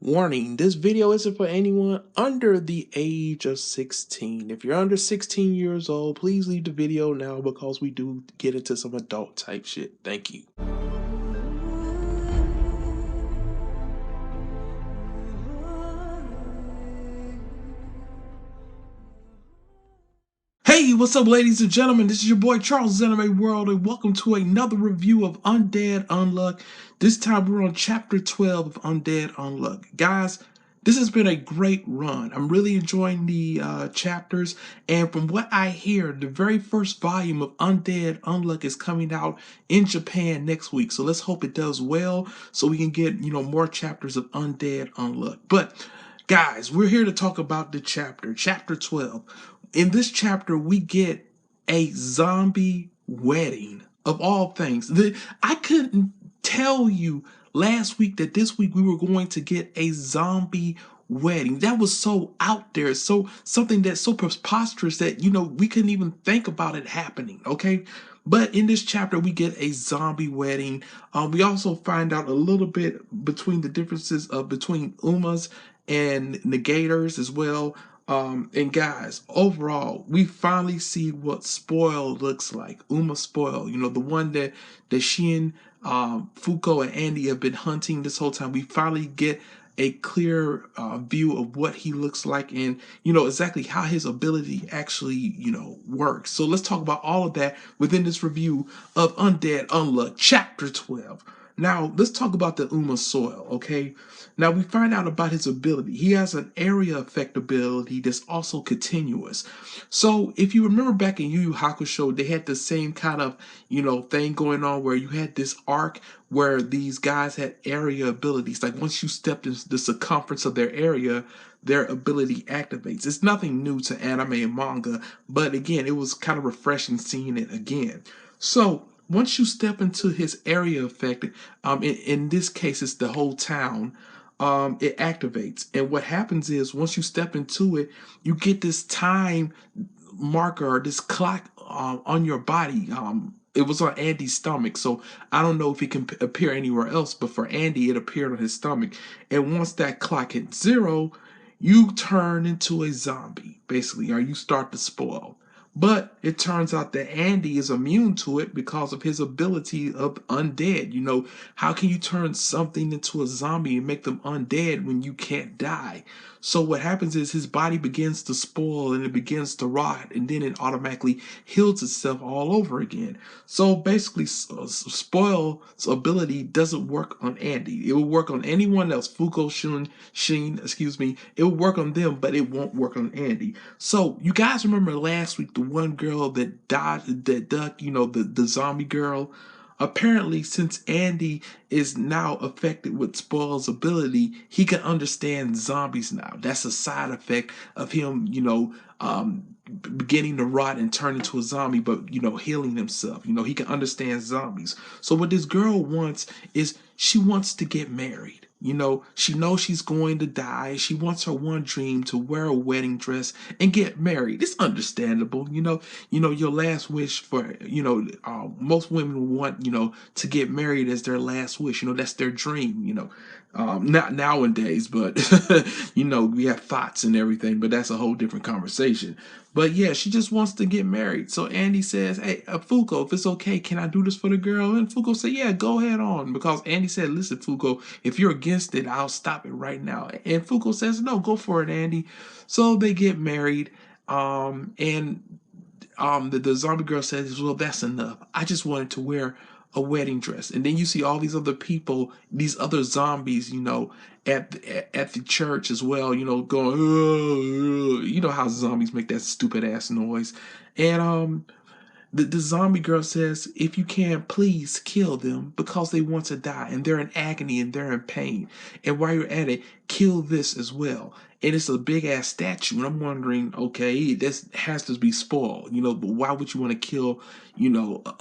Warning, this video isn't for anyone under the age of 16. If you're under 16 years old, please leave the video now because we do get into some adult type shit. Thank you. Hey, what's up, ladies and gentlemen? This is your boy CharlesISanimeWorld, and welcome to another review of Undead Unluck. This time we're on Chapter 12 of Undead Unluck. Guys, this has been a great run. I'm really enjoying the chapters, and from what I hear, the very first volume of Undead Unluck is coming out in Japan next week. So let's hope it does well so we can get, more chapters of Undead Unluck. But guys, we're here to talk about the Chapter 12. In this chapter, we get a zombie wedding, of all things. I couldn't tell you last week that this week we were going to get a zombie wedding. That was so out there, so something that's so preposterous that, we couldn't even think about it happening, okay? But in this chapter, we get a zombie wedding. We also find out a little bit between the differences between Umas and negators as well. And guys, overall, we finally see what Spoil looks like. Uma Spoil, the one that Shin, Fuko, and Andy have been hunting this whole time. We finally get a clear view of what he looks like and, exactly how his ability actually, works. So let's talk about all of that within this review of Undead Unluck, Chapter 12. Now, let's talk about the Uma Soil, okay? Now, we find out about his ability. He has an area effect ability that's also continuous. So, if you remember back in Yu Yu Hakusho, they had the same kind of, thing going on where you had this arc where these guys had area abilities. Like, once you stepped into the circumference of their area, their ability activates. It's nothing new to anime and manga, but again, it was kind of refreshing seeing it again. So, once you step into his area effect, in this case, it's the whole town, it activates. And what happens is once you step into it, you get this time marker, this clock on your body. It was on Andy's stomach, so I don't know if it can appear anywhere else, but for Andy, it appeared on his stomach. And once that clock hits 0, you turn into a zombie, basically, or you start to spoil. But it turns out that Andy is immune to it because of his ability of undead. How can you turn something into a zombie and make them undead when you can't die? So what happens is his body begins to spoil and it begins to rot, and then it automatically heals itself all over again. So basically, Spoil's ability doesn't work on Andy. It will work on anyone else. Fuko, Shin, excuse me. It will work on them, but it won't work on Andy. So you guys remember last week, the one girl that died, that ducked, the zombie girl? Apparently, since Andy is now affected with Spoil's ability, he can understand zombies now. That's a side effect of him, beginning to rot and turn into a zombie, but, healing himself. He can understand zombies. So what this girl wants is she wants to get married. She knows she's going to die. She wants her one dream to wear a wedding dress and get married. It's understandable. Your last wish for, most women want, to get married as their last wish. That's their dream, not nowadays, but, we have thoughts and everything, but that's a whole different conversation. But yeah, she just wants to get married. So Andy says, hey, Fuko, if it's okay, can I do this for the girl? And Fuko said, yeah, go ahead on. Because Andy said, listen, Fuko, if you're against it, I'll stop it right now. And Fuko says, no, go for it, Andy. So they get married. The zombie girl says, well, that's enough. I just wanted to wear a wedding dress. And then you see all these other people, these other zombies, at the church as well, going, how zombies make that stupid ass noise. And the zombie girl says, if you can, please kill them because they want to die and they're in agony and they're in pain. And while you're at it, kill this as well. And it's a big ass statue. And I'm wondering, okay, this has to be Spoil, but why would you want to kill,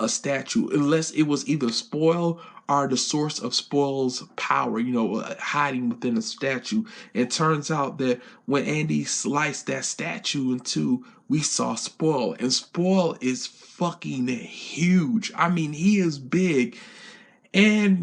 a statue? Unless it was either Spoil or the source of Spoil's power, hiding within a statue. It turns out that when Andy sliced that statue in two, we saw Spoil. And Spoil is fucking huge. I mean, he is big. And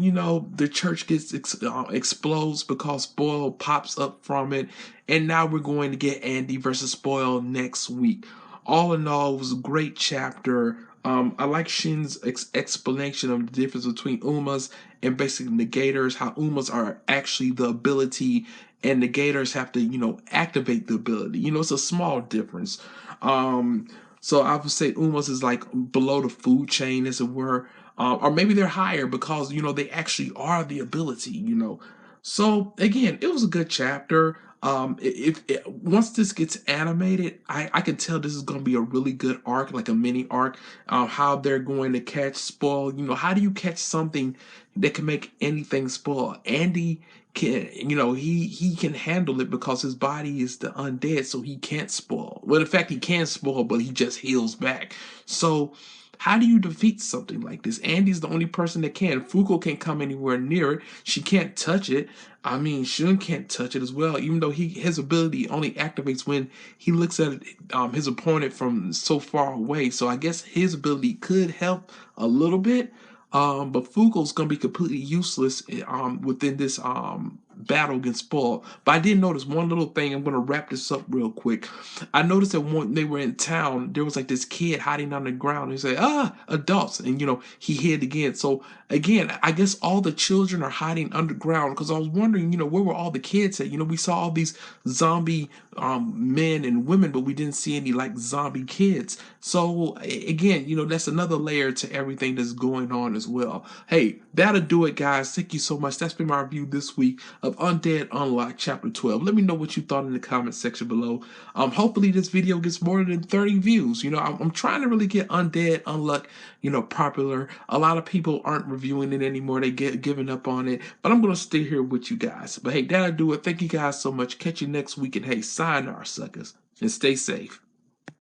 the church gets explodes because Spoil pops up from it, and now we're going to get Andy versus Spoil next week. All in all, it was a great chapter. I like Shin's explanation of the difference between Umas and basically negators, how Umas are actually the ability and negators have to activate the ability. It's a small difference. So I would say Umas is like below the food chain, as it were, or maybe they're higher because they actually are the ability. So again, it was a good chapter. If once this gets animated, I can tell this is going to be a really good arc, like a mini arc. How they're going to catch Spoil. How do you catch something that can make anything spoil? Andy can, he can handle it because his body is the undead, so he can't spoil. Well, in fact, he can spoil, but he just heals back. So how do you defeat something like this? Andy's the only person that can. Fuko can't come anywhere near it. She can't touch it. I mean, Shun can't touch it as well, even though his ability only activates when he looks at his opponent from so far away. So I guess his ability could help a little bit. But Fuko's gonna be completely useless within this battle against Spoil. But I did notice one little thing. I'm gonna wrap this up real quick. I noticed that when they were in town, there was like this kid hiding on the ground. He said, adults. And he hid again. So again, I guess all the children are hiding underground, because I was wondering, where were all the kids at? We saw all these zombie men and women, but we didn't see any like zombie kids. So again, that's another layer to everything that's going on as well. Hey, that'll do it, guys. Thank you so much. That's been my review this week of Undead Unluck Chapter 12. Let me know what you thought in the comment section below. Hopefully this video gets more than 30 views. I'm trying to really get Undead Unluck, popular. A lot of people aren't reviewing it anymore. They get giving up on it. But I'm gonna stay here with you guys. But hey, that'll do it. Thank you guys so much. Catch you next week, and hey, sayonara, suckers, and stay safe.